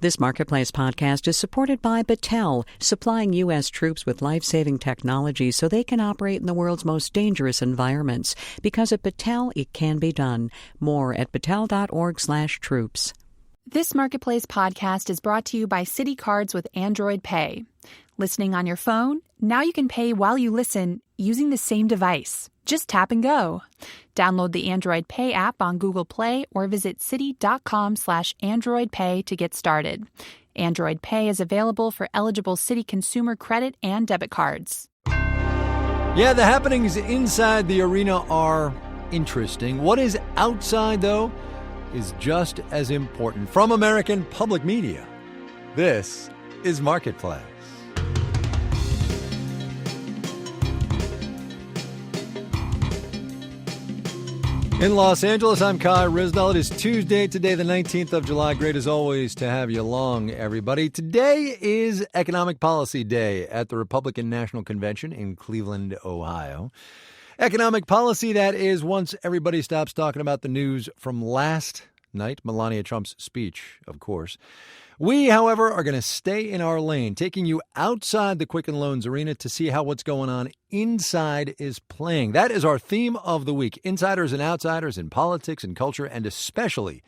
This Marketplace podcast is supported by Battelle, supplying U.S. troops with life-saving technology so they can operate in the world's most dangerous environments. Because at Battelle, it can be done. More at battelle.org/troops. This Marketplace podcast is brought to you by Citi Cards with Android Pay. Listening on your phone? Now you can pay while you listen using the same device. Just tap and go. Download the Android Pay app on Google Play or visit citi.com/androidpay to get started. Android Pay is available for eligible Citi consumer credit and debit cards. Yeah, the happenings inside the arena are interesting. What is outside, though, is just as important. From American Public Media, this is Marketplace. In Los Angeles, I'm Kai Rizdal. It is Tuesday, today the 19th of July. Great as always to have you along, everybody. Today is Economic Policy Day at the Republican National Convention in Cleveland, Ohio. Economic policy, that is, once everybody stops talking about the news from last night, Melania Trump's speech, of course. We, however, are going to stay in our lane, taking you outside the Quicken Loans arena to see how what's going on inside is playing. That is our theme of the week, insiders and outsiders in politics and culture, and especially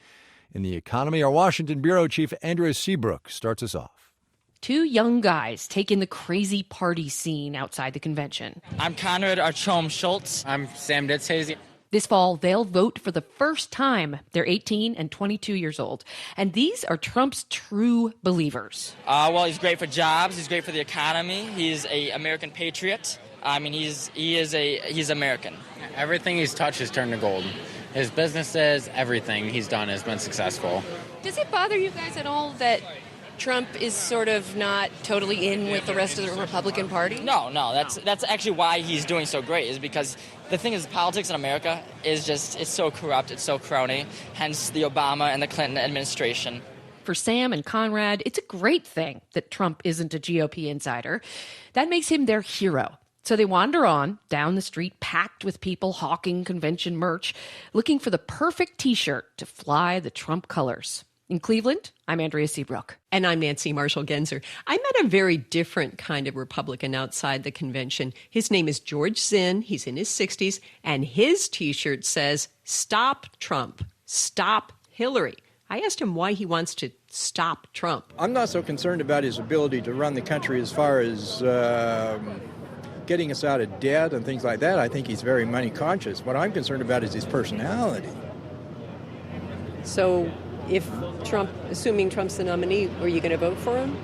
in the economy. Our Washington bureau chief, Andrea Seabrook, starts us off. Two young guys taking the crazy party scene outside the convention. I'm Conrad Archom Schultz. I'm Sam Ditzhazy. This fall, they'll vote for the first time. They're 18 and 22 years old. And these are Trump's true believers. Well, he's great for jobs. He's great for the economy. He's an American patriot. I mean, he's American. Everything he's touched has turned to gold. His businesses, everything he's done has been successful. Does it bother you guys at all that Trump is sort of not totally in with the rest of the Republican Party? No. That's actually why he's doing so great, is because the thing is, politics in America is just, it's so corrupt, it's so crony, hence the Obama and the Clinton administration. For Sam and Conrad, it's a great thing that Trump isn't a GOP insider. That makes him their hero. So they wander on down the street packed with people hawking convention merch, looking for the perfect T-shirt to fly the Trump colors. In Cleveland, I'm Andrea Seabrook. And I'm Nancy Marshall-Genzer. I met a very different kind of Republican outside the convention. His name is George Zinn. He's in his 60s, and his T-shirt says, "Stop Trump, stop Hillary." I asked him why he wants to stop Trump. I'm not so concerned about his ability to run the country as far as getting us out of debt and things like that. I think he's very money conscious. What I'm concerned about is his personality. So if assuming Trump's the nominee, are you going to vote for him?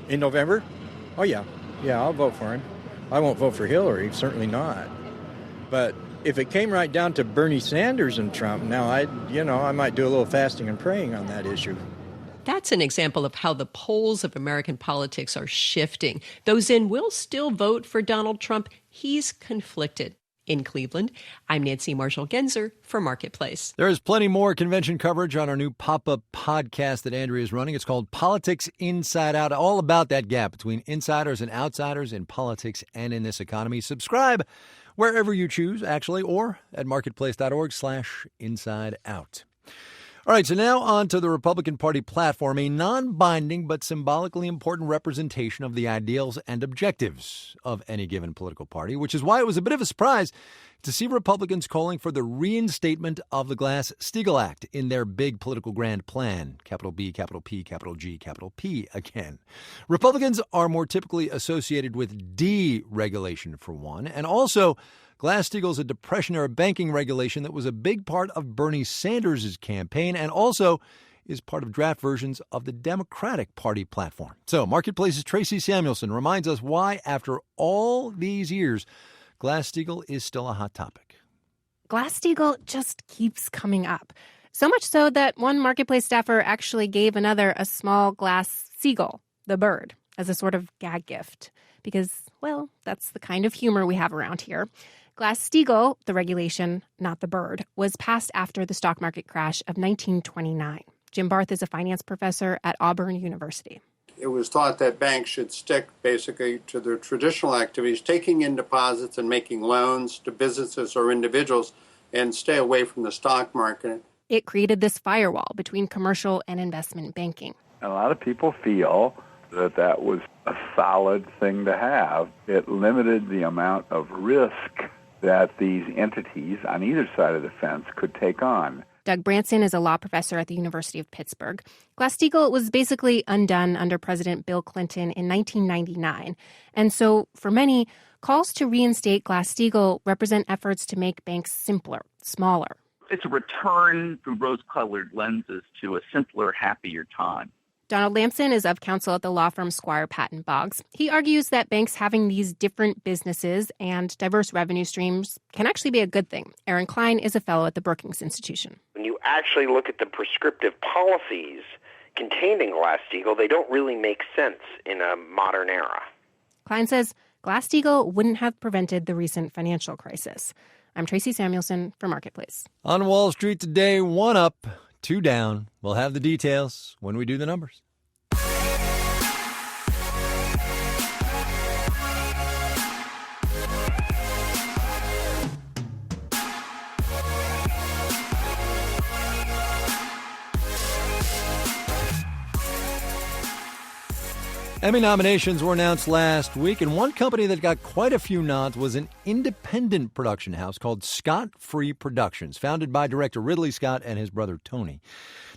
In November? Oh, yeah. Yeah, I'll vote for him. I won't vote for Hillary, certainly not. But if it came right down to Bernie Sanders and Trump, now I might do a little fasting and praying on that issue. That's an example of how the poles of American politics are shifting. Those in will still vote for Donald Trump. He's conflicted. In Cleveland, I'm Nancy Marshall-Genzer for Marketplace. There is plenty more convention coverage on our new pop-up podcast that Andrea is running. It's called Politics Inside Out, all about that gap between insiders and outsiders in politics and in this economy. Subscribe wherever you choose, actually, or at marketplace.org/insideout. All right, so now on to the Republican Party platform, a non-binding but symbolically important representation of the ideals and objectives of any given political party, which is why it was a bit of a surprise to see Republicans calling for the reinstatement of the Glass-Steagall Act in their big political grand plan, capital B, capital P, capital G, capital P again. Republicans are more typically associated with deregulation, for one, and also Glass-Steagall's a Depression-era banking regulation that was a big part of Bernie Sanders' campaign and also is part of draft versions of the Democratic Party platform. So Marketplace's Tracy Samuelson reminds us why, after all these years, Glass-Steagall is still a hot topic. Glass-Steagall just keeps coming up. So much so that one Marketplace staffer actually gave another a small glass seagull, the bird, as a sort of gag gift. Because, well, that's the kind of humor we have around here. Glass-Steagall, the regulation, not the bird, was passed after the stock market crash of 1929. Jim Barth is a finance professor at Auburn University. It was thought that banks should stick basically to their traditional activities, taking in deposits and making loans to businesses or individuals, and stay away from the stock market. It created this firewall between commercial and investment banking. A lot of people feel that that was a solid thing to have. It limited the amount of risk that these entities on either side of the fence could take on. Doug Branson is a law professor at the University of Pittsburgh. Glass-Steagall was basically undone under President Bill Clinton in 1999. And so, for many, calls to reinstate Glass-Steagall represent efforts to make banks simpler, smaller. It's a return through rose-colored lenses to a simpler, happier time. Donald Lamson is of counsel at the law firm Squire Patton Boggs. He argues that banks having these different businesses and diverse revenue streams can actually be a good thing. Aaron Klein is a fellow at the Brookings Institution. When you actually look at the prescriptive policies contained in Glass-Steagall, they don't really make sense in a modern era. Klein says Glass-Steagall wouldn't have prevented the recent financial crisis. I'm Tracy Samuelson for Marketplace. On Wall Street today, 1 up, 2 down. We'll have the details when we do the numbers. Emmy nominations were announced last week, and one company that got quite a few nods was an independent production house called Scott-Free Productions, founded by director Ridley Scott and his brother Tony.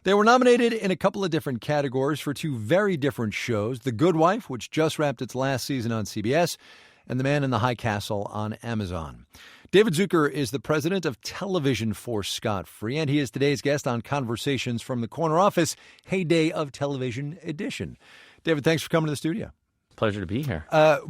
They were nominated in a couple of different categories for 2 very different shows, The Good Wife, which just wrapped its last season on CBS, and The Man in the High Castle on Amazon. David Zucker is the president of television for Scott-Free, and he is today's guest on Conversations from the Corner Office, Heyday of Television edition. David, thanks for coming to the studio. Pleasure to be here.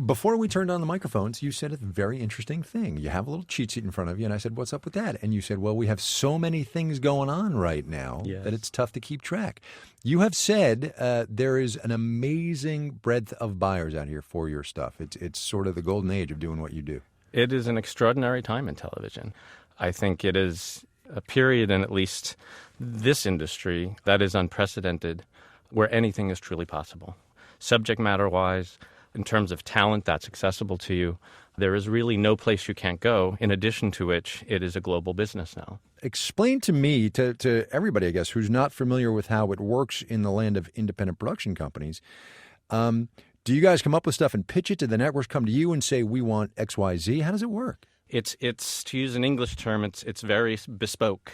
Before we turned on the microphones, you said a very interesting thing. You have a little cheat sheet in front of you, and I said, what's up with that? And you said, well, we have so many things going on right now that it's tough to keep track. You have said there is an amazing breadth of buyers out here for your stuff. It's sort of the golden age of doing what you do. It is an extraordinary time in television. I think it is a period in at least this industry that is unprecedented, where anything is truly possible. Subject matter-wise, in terms of talent that's accessible to you, there is really no place you can't go, in addition to which it is a global business now. Explain to me, to everybody, I guess, who's not familiar with how it works in the land of independent production companies, do you guys come up with stuff and pitch it? Do the networks come to you and say, we want XYZ? How does it work? It's to use an English term, it's very bespoke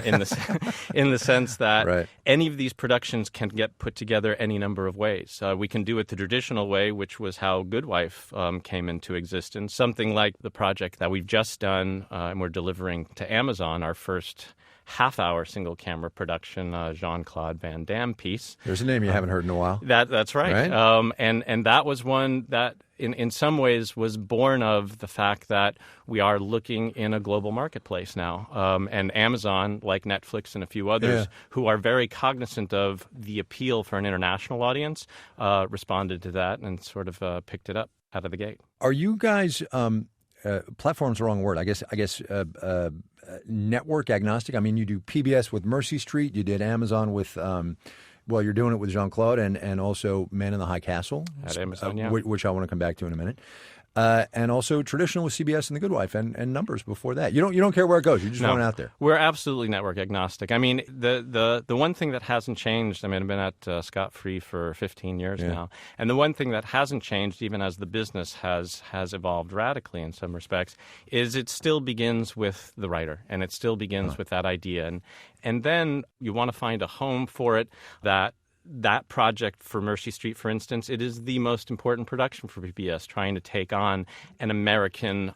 in the sense that any of these productions can get put together any number of ways. We can do it the traditional way, which was how Good Wife came into existence. Something like the project that we've just done and we're delivering to Amazon, our first half-hour single-camera production, Jean-Claude Van Damme piece. There's a name you haven't heard in a while. That's right. And that was one that in some ways was born of the fact that we are looking in a global marketplace now. And Amazon, like Netflix and a few others, who are very cognizant of the appeal for an international audience, responded to that and sort of picked it up out of the gate. Are you guys, platform's the wrong word, I guess network agnostic? I mean, you do PBS with Mercy Street, you did Amazon with... Well, you're doing it with Jean-Claude and also Man in the High Castle. At Amazon, which I want to come back to in a minute. And also traditional with CBS and The Good Wife and numbers before that. You don't care where it goes. You just want it out there. We're absolutely network agnostic. I mean, the one thing that hasn't changed, I mean, I've been at Scott-Free for 15 years now. And the one thing that hasn't changed, even as the business has evolved radically in some respects, is it still begins with the writer. And it still begins with that idea. And then you want to find a home for it that project for Mercy Street, for instance, it is the most important production for PBS, trying to take on an American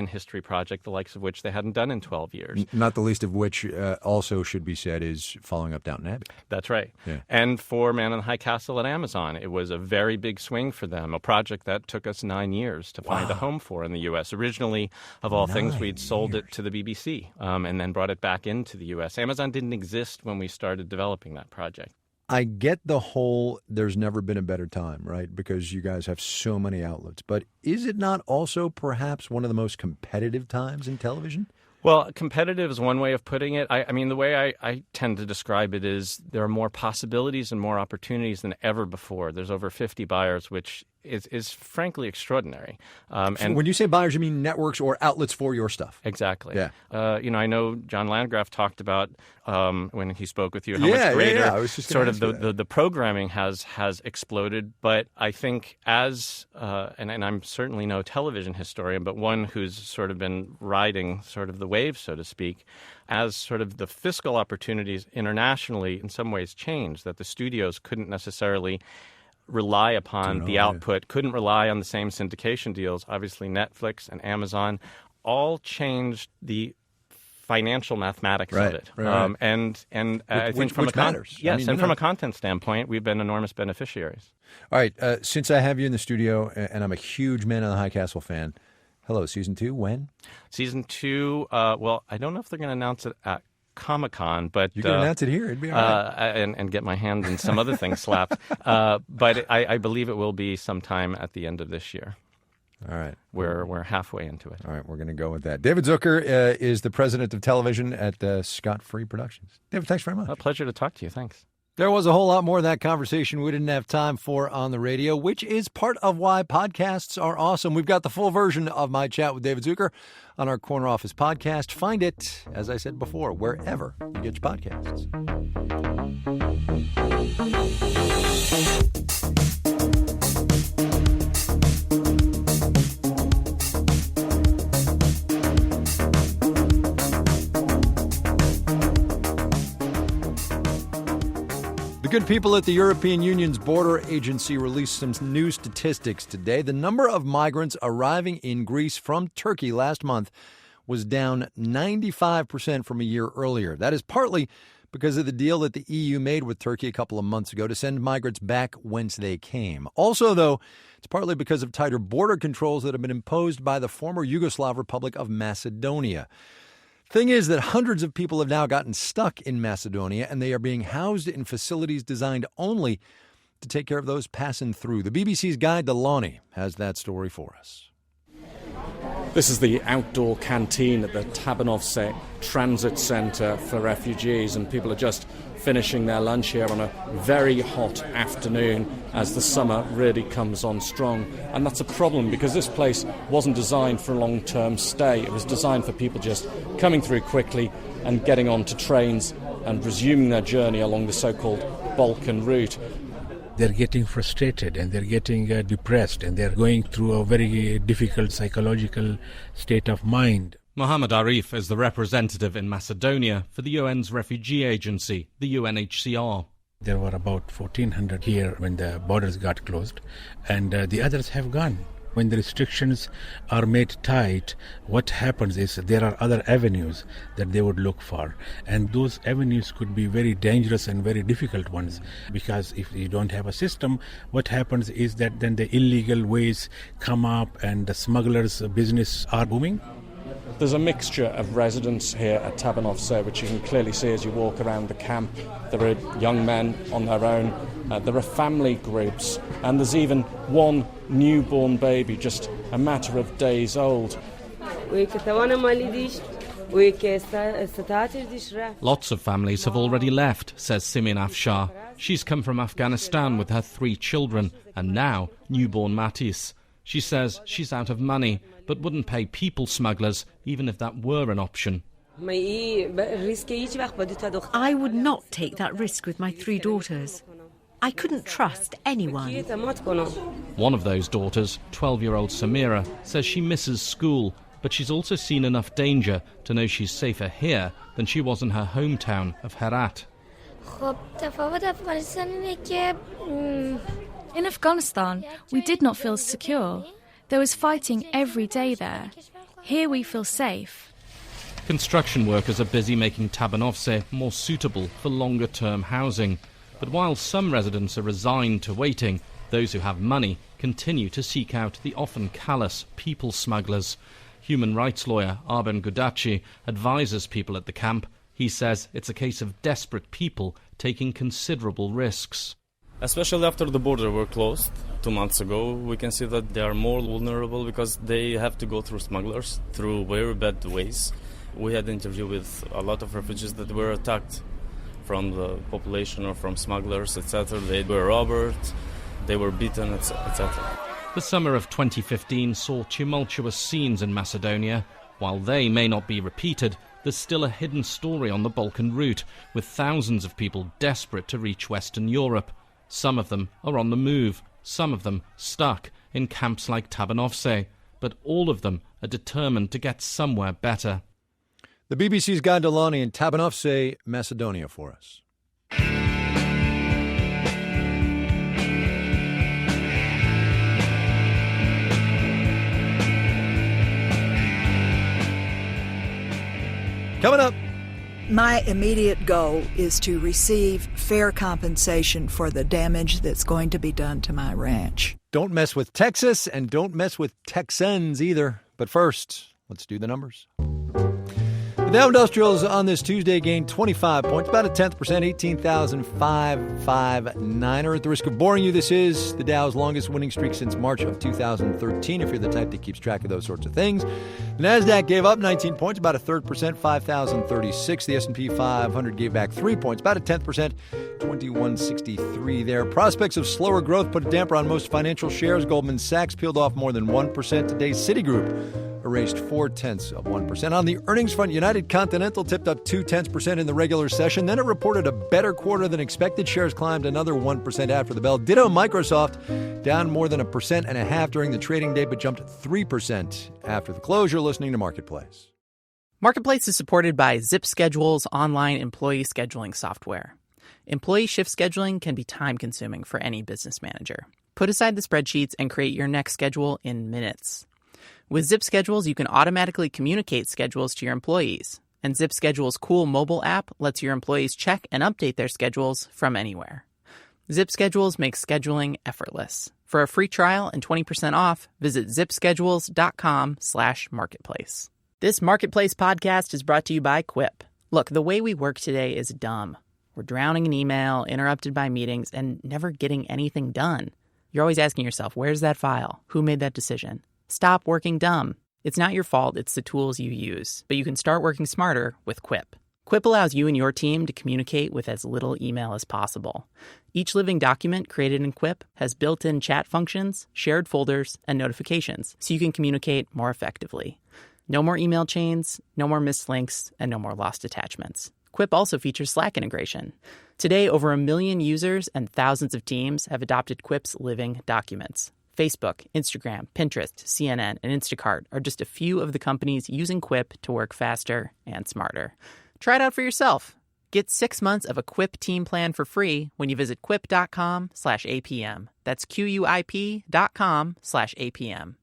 history project, the likes of which they hadn't done in 12 years. Not the least of which also should be said is following up Downton Abbey. That's right. Yeah. And for Man in the High Castle at Amazon, it was a very big swing for them, a project that took us 9 years to find a home for in the U.S. Originally, of all things, we'd sold it to the BBC and then brought it back into the U.S. Amazon didn't exist when we started developing that project. I get the whole there's never been a better time, right? Because you guys have so many outlets. But is it not also perhaps one of the most competitive times in television? Well, competitive is one way of putting it. I mean, the way I tend to describe it is there are more possibilities and more opportunities than ever before. There's over 50 buyers, which is frankly extraordinary. And when you say buyers, you mean networks or outlets for your stuff? Exactly. Yeah. I know John Landgraf talked about when he spoke with you how much greater I was just sort of the programming has exploded. But I think and I'm certainly no television historian, but one who's sort of been riding sort of the wave, so to speak, as sort of the fiscal opportunities internationally in some ways changed, that the studios couldn't necessarily rely upon the output, couldn't rely on the same syndication deals. Obviously, Netflix and Amazon all changed the financial mathematics of it. Right. And I think from matters. Yes, from a content standpoint, we've been enormous beneficiaries. All right, since I have you in the studio, and I'm a huge Man on the High Castle fan, hello, Season 2, when? Season 2, well, I don't know if they're going to announce it at Comic-Con, but you can announce it here. It'd be all right. And get my hand in some other things slapped. But I believe it will be sometime at the end of this year. All right. We're halfway into it. All right, we're going to go with that. David Zucker is the president of television at Scott Free Productions. David, thanks very much. A pleasure to talk to you. Thanks. There was a whole lot more of that conversation we didn't have time for on the radio, which is part of why podcasts are awesome. We've got the full version of my chat with David Zucker on our Corner Office podcast. Find it, as I said before, wherever you get your podcasts. The good people at the European Union's border agency released some new statistics today. The number of migrants arriving in Greece from Turkey last month was down 95% from a year earlier. That is partly because of the deal that the EU made with Turkey a couple of months ago to send migrants back whence they came. Also, though, it's partly because of tighter border controls that have been imposed by the former Yugoslav Republic of Macedonia. Thing is that hundreds of people have now gotten stuck in Macedonia, and they are being housed in facilities designed only to take care of those passing through. The BBC's Guy Delany has that story for us. This is the outdoor canteen at the Tabanovce Transit Centre for refugees, and people are just finishing their lunch here on a very hot afternoon as the summer really comes on strong. And that's a problem because this place wasn't designed for a long-term stay. It was designed for people just coming through quickly and getting onto trains and resuming their journey along the so-called Balkan route. They're getting frustrated and they're getting depressed, and they're going through a very difficult psychological state of mind. Mohammed Arif is the representative in Macedonia for the UN's refugee agency, the UNHCR. There were about 1,400 here when the borders got closed, and the others have gone. When the restrictions are made tight, what happens is there are other avenues that they would look for. And those avenues could be very dangerous and very difficult ones, because if you don't have a system, what happens is that then the illegal ways come up and the smugglers' business are booming. There's a mixture of residents here at Tabanovce, which you can clearly see as you walk around the camp. There are young men on their own, there are family groups, and there's even one newborn baby, just a matter of days old. Lots of families have already left, says Simin Afshar. She's come from Afghanistan with her 3 children, and now newborn Matis. She says she's out of money, but wouldn't pay people smugglers, even if that were an option. I would not take that risk with my 3 daughters. I couldn't trust anyone. One of those daughters, 12-year-old Samira, says she misses school, but she's also seen enough danger to know she's safer here than she was in her hometown of Herat. In Afghanistan, we did not feel secure. There was fighting every day there. Here we feel safe. Construction workers are busy making Tabanovce more suitable for longer-term housing. But while some residents are resigned to waiting, those who have money continue to seek out the often callous people smugglers. Human rights lawyer Arben Gudaci advises people at the camp. He says it's a case of desperate people taking considerable risks. Especially after the border were closed 2 months ago, we can see that they are more vulnerable because they have to go through smugglers, through very bad ways. We had an interview with a lot of refugees that were attacked from the population or from smugglers, etc. They were robbed, they were beaten, etc. The summer of 2015 saw tumultuous scenes in Macedonia. While they may not be repeated, there's still a hidden story on the Balkan route, with thousands of people desperate to reach Western Europe. Some of them are on the move, some of them stuck in camps like Tabanovce, but all of them are determined to get somewhere better. The BBC's Guy Delany in Tabanovce, Macedonia for us. Coming up. My immediate goal is to receive fair compensation for the damage that's going to be done to my ranch. Don't mess with Texas, and don't mess with Texans either. But first, let's do the numbers. The Dow Industrials on this Tuesday gained 25 points, about a 10%, 18,559. At the risk of boring you, this is the Dow's longest winning streak since March of 2013, if you're the type that keeps track of those sorts of things. The NASDAQ gave up 19 points, about a 3%, 5,036. The S&P 500 gave back 3 points, about a 10%, 2163 there. Prospects of slower growth put a damper on most financial shares. Goldman Sachs peeled off more than 1% today. Citigroup erased 0.4%. On the earnings front, United Continental tipped up 0.2% in the regular session. Then it reported a better quarter than expected. Shares climbed another 1% after the bell. Ditto Microsoft, down more than 1.5% during the trading day, but jumped 3% after the closure. Listening to Marketplace. Marketplace is supported by Zip Schedule's online employee scheduling software. Employee shift scheduling can be time-consuming for any business manager. Put aside the spreadsheets and create your next schedule in minutes. With Zip Schedules, you can automatically communicate schedules to your employees. And Zip Schedule's cool mobile app lets your employees check and update their schedules from anywhere. Zip Schedules makes scheduling effortless. For a free trial and 20% off, visit zipschedules.com/marketplace. This Marketplace podcast is brought to you by Quip. Look, the way we work today is dumb. We're drowning in email, interrupted by meetings, and never getting anything done. You're always asking yourself, where's that file? Who made that decision? Stop working dumb. It's not your fault, it's the tools you use. But you can start working smarter with Quip. Quip allows you and your team to communicate with as little email as possible. Each living document created in Quip has built-in chat functions, shared folders, and notifications, so you can communicate more effectively. No more email chains, no more missed links, and no more lost attachments. Quip also features Slack integration. Today, over 1 million users and thousands of teams have adopted Quip's living documents. Facebook, Instagram, Pinterest, CNN, and Instacart are just a few of the companies using Quip to work faster and smarter. Try it out for yourself. Get 6 months of a Quip team plan for free when you visit quip.com/APM. That's QUIP.com/APM.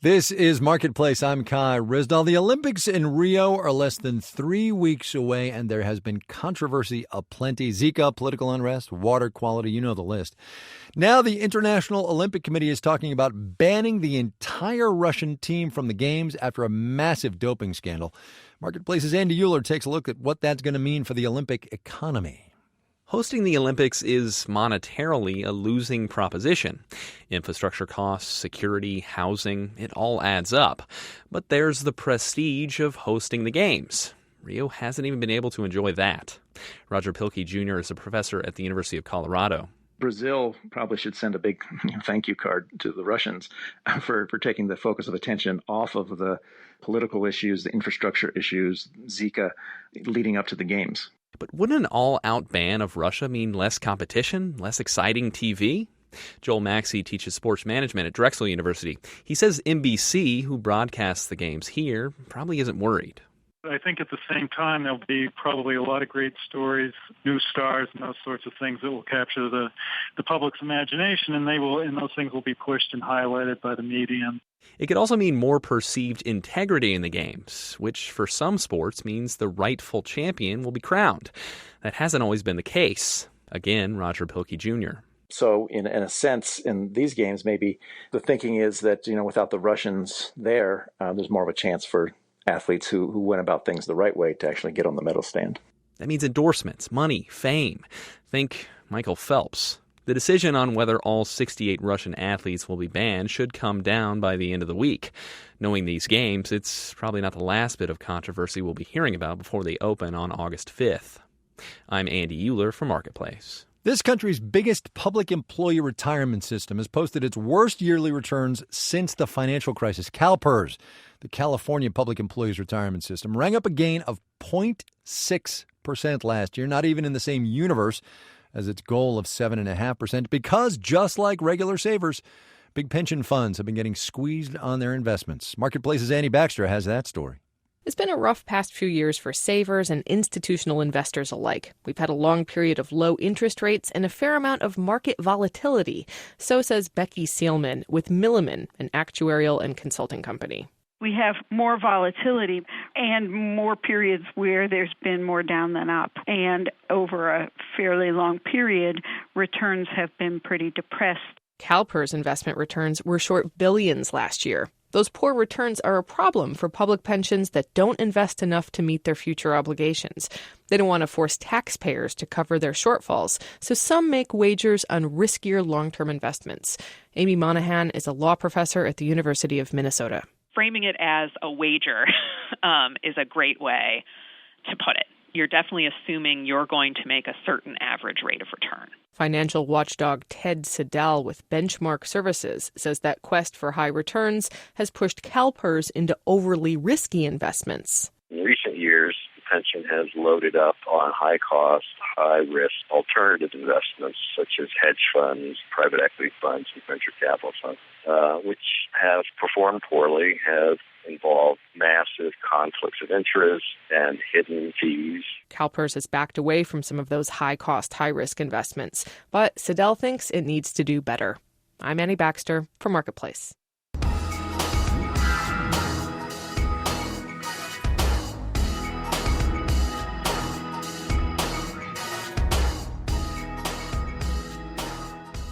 This is Marketplace. I'm Kai Rizdal. The Olympics in Rio are less than 3 weeks away, and there has been controversy aplenty. Zika, political unrest, water quality, you know the list. Now the International Olympic Committee is talking about banning the entire Russian team from the Games after a massive doping scandal. Marketplace's Andy Euler takes a look at what that's going to mean for the Olympic economy. Hosting the Olympics is monetarily a losing proposition. Infrastructure costs, security, housing, it all adds up. But there's the prestige of hosting the Games. Rio hasn't even been able to enjoy that. Roger Pilkey Jr. is a professor at the University of Colorado. Brazil probably should send a big thank you card to the Russians for taking the focus of attention off of the political issues, the infrastructure issues, Zika, leading up to the Games. But wouldn't an all-out ban of Russia mean less competition, less exciting TV? Joel Maxey teaches sports management at Drexel University. He says NBC, who broadcasts the games here, probably isn't worried. I think at the same time, there'll be probably a lot of great stories, new stars, and those sorts of things that will capture the public's imagination, and those things will be pushed and highlighted by the media. It could also mean more perceived integrity in the games, which for some sports means the rightful champion will be crowned. That hasn't always been the case. Again, Roger Pilkey Jr. So in a sense, in these games, maybe the thinking is that, without the Russians there, there's more of a chance for athletes who went about things the right way to actually get on the medal stand. That means endorsements, money, fame. Think Michael Phelps. The decision on whether all 68 Russian athletes will be banned should come down by the end of the week. Knowing these games, it's probably not the last bit of controversy we'll be hearing about before they open on August 5th. I'm Andy Euler for Marketplace. This country's biggest public employee retirement system has posted its worst yearly returns since the financial crisis. CalPERS, the California Public Employees Retirement System, rang up a gain of 0.6% last year, not even in the same universe as its goal of 7.5%, because just like regular savers, big pension funds have been getting squeezed on their investments. Marketplace's Annie Baxter has that story. It's been a rough past few years for savers and institutional investors alike. We've had a long period of low interest rates and a fair amount of market volatility. So says Becky Seelman with Milliman, an actuarial and consulting company. We have more volatility and more periods where there's been more down than up. And over a fairly long period, returns have been pretty depressed. CalPERS investment returns were short billions last year. Those poor returns are a problem for public pensions that don't invest enough to meet their future obligations. They don't want to force taxpayers to cover their shortfalls, so some make wagers on riskier long-term investments. Amy Monahan is a law professor at the University of Minnesota. Framing it as a wager is a great way to put it. You're definitely assuming you're going to make a certain average rate of return. Financial watchdog Ted Siddell with Benchmark Services says that quest for high returns has pushed CalPERS into overly risky investments. In recent years, the pension has loaded up on high-cost, high-risk alternative investments such as hedge funds, private equity funds, and venture capital funds, which have performed poorly, have involved massive conflicts of interest and hidden fees. CalPERS has backed away from some of those high-cost, high-risk investments, but Siddell thinks it needs to do better. I'm Annie Baxter for Marketplace.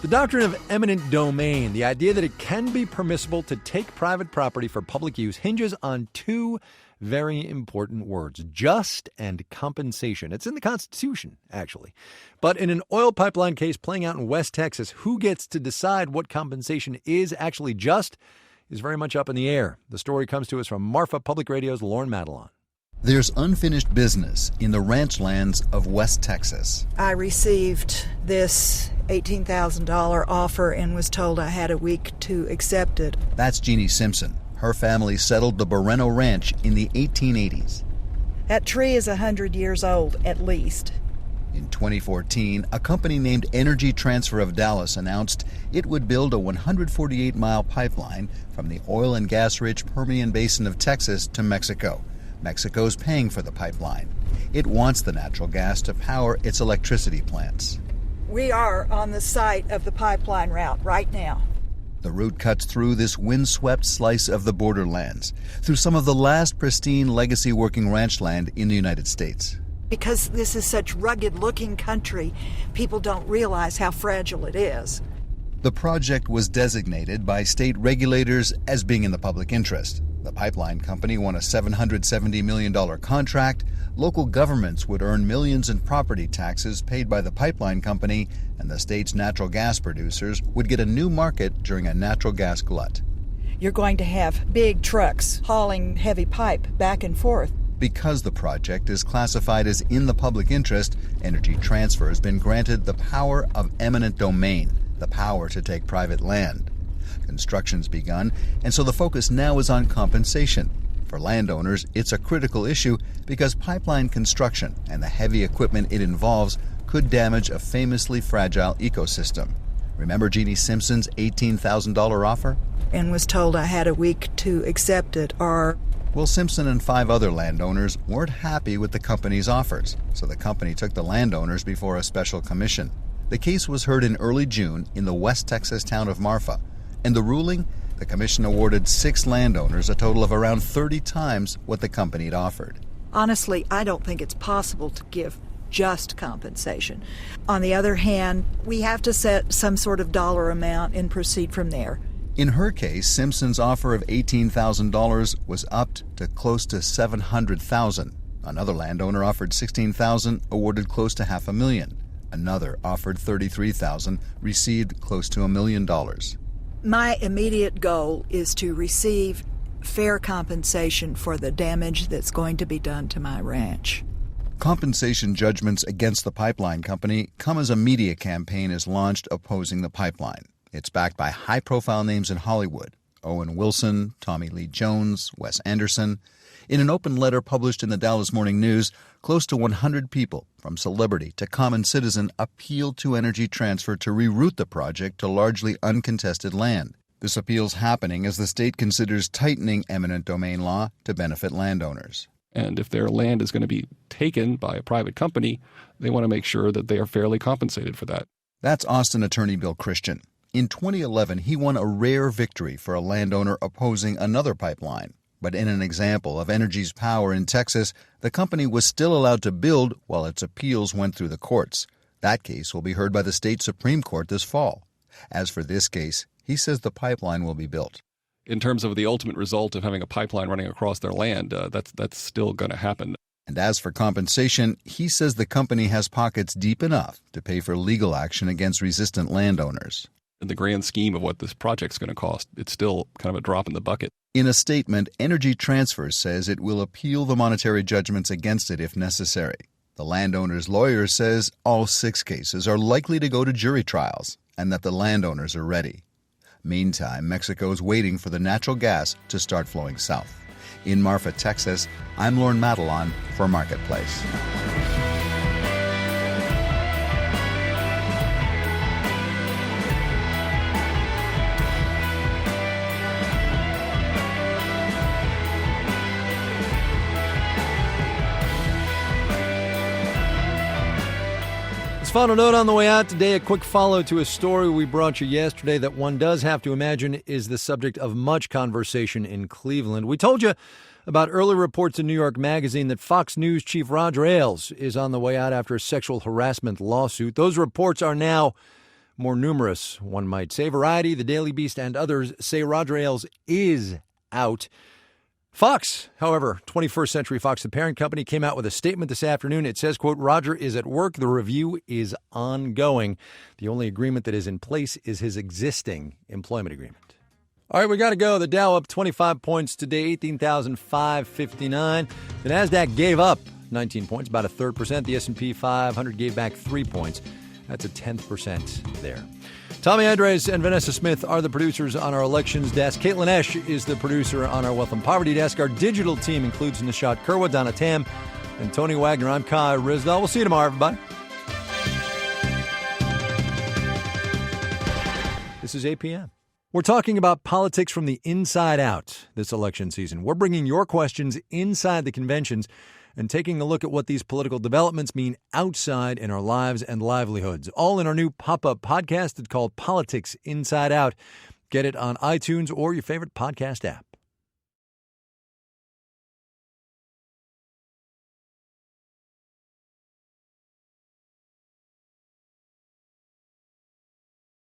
The doctrine of eminent domain, the idea that it can be permissible to take private property for public use, hinges on two very important words: just and compensation. It's in the Constitution, actually. But in an oil pipeline case playing out in West Texas, who gets to decide what compensation is actually just is very much up in the air. The story comes to us from Marfa Public Radio's Lauren Madelon. There's unfinished business in the ranch lands of West Texas. I received this $18,000 offer and was told I had a week to accept it. That's Jeannie Simpson. Her family settled the Boreno Ranch in the 1880s. That tree is 100 years old, at least. In 2014, a company named Energy Transfer of Dallas announced it would build a 148-mile pipeline from the oil and gas-rich Permian Basin of Texas to Mexico. Mexico's paying for the pipeline. It wants the natural gas to power its electricity plants. We are on the site of the pipeline route right now. The route cuts through this windswept slice of the borderlands, through some of the last pristine legacy working ranch land in the United States. Because this is such rugged-looking country, people don't realize how fragile it is. The project was designated by state regulators as being in the public interest. The pipeline company won a $770 million contract. Local governments would earn millions in property taxes paid by the pipeline company, and the state's natural gas producers would get a new market during a natural gas glut. You're going to have big trucks hauling heavy pipe back and forth. Because the project is classified as in the public interest, Energy Transfer has been granted the power of eminent domain, the power to take private land. Construction's begun, and so the focus now is on compensation. For landowners, it's a critical issue because pipeline construction and the heavy equipment it involves could damage a famously fragile ecosystem. Remember Jeannie Simpson's $18,000 offer? And was told I had a week to accept it, or... Well, Simpson and 5 other landowners weren't happy with the company's offers, so the company took the landowners before a special commission. The case was heard in early June in the West Texas town of Marfa. And the ruling? The commission awarded 6 landowners a total of around 30 times what the company had offered. Honestly, I don't think it's possible to give just compensation. On the other hand, we have to set some sort of dollar amount and proceed from there. In her case, Simpson's offer of $18,000 was upped to close to $700,000. Another landowner offered $16,000, awarded close to $500,000. Another offered $33,000, received close to $1 million. My immediate goal is to receive fair compensation for the damage that's going to be done to my ranch. Compensation judgments against the pipeline company come as a media campaign is launched opposing the pipeline. It's backed by high-profile names in Hollywood: Owen Wilson, Tommy Lee Jones, Wes Anderson. In an open letter published in the Dallas Morning News, close to 100 people, from celebrity to common citizen, appealed to Energy Transfer to reroute the project to largely uncontested land. This appeal's happening as the state considers tightening eminent domain law to benefit landowners. And if their land is going to be taken by a private company, they want to make sure that they are fairly compensated for that. That's Austin attorney Bill Christian. In 2011, he won a rare victory for a landowner opposing another pipeline. But in an example of Energy's power in Texas, the company was still allowed to build while its appeals went through the courts. That case will be heard by the state Supreme Court this fall. As for this case, he says the pipeline will be built. In terms of the ultimate result of having a pipeline running across their land, that's still going to happen. And as for compensation, he says the company has pockets deep enough to pay for legal action against resistant landowners. In the grand scheme of what this project's going to cost, it's still kind of a drop in the bucket. In a statement, Energy Transfer says it will appeal the monetary judgments against it if necessary. The landowner's lawyer says all 6 cases are likely to go to jury trials and that the landowners are ready. Meantime, Mexico is waiting for the natural gas to start flowing south. In Marfa, Texas, I'm Lorne Madelon for Marketplace. Final note on the way out today, a quick follow to a story we brought you yesterday that one does have to imagine is the subject of much conversation in Cleveland. We told you about early reports in New York Magazine that Fox News chief Roger Ailes is on the way out after a sexual harassment lawsuit. Those reports are now more numerous, one might say. Variety, The Daily Beast, and others say Roger Ailes is out. Fox, however, 21st Century Fox, the parent company, came out with a statement this afternoon. It says, quote, Roger is at work. The review is ongoing. The only agreement that is in place is his existing employment agreement. All right, we got to go. The Dow up 25 points today, 18,559. The NASDAQ gave up 19 points, about 1/3%. The S&P 500 gave back 3 points. That's 1/10% there. Tommy Andres and Vanessa Smith are the producers on our elections desk. Caitlin Esch is the producer on our wealth and poverty desk. Our digital team includes Nishat Kurwa, Donna Tam, and Tony Wagner. I'm Kai Rizdal. We'll see you tomorrow, everybody. This is APM. We're talking about politics from the inside out this election season. We're bringing your questions inside the conventions and taking a look at what these political developments mean outside in our lives and livelihoods. All in our new pop-up podcast called Politics Inside Out. Get it on iTunes or your favorite podcast app.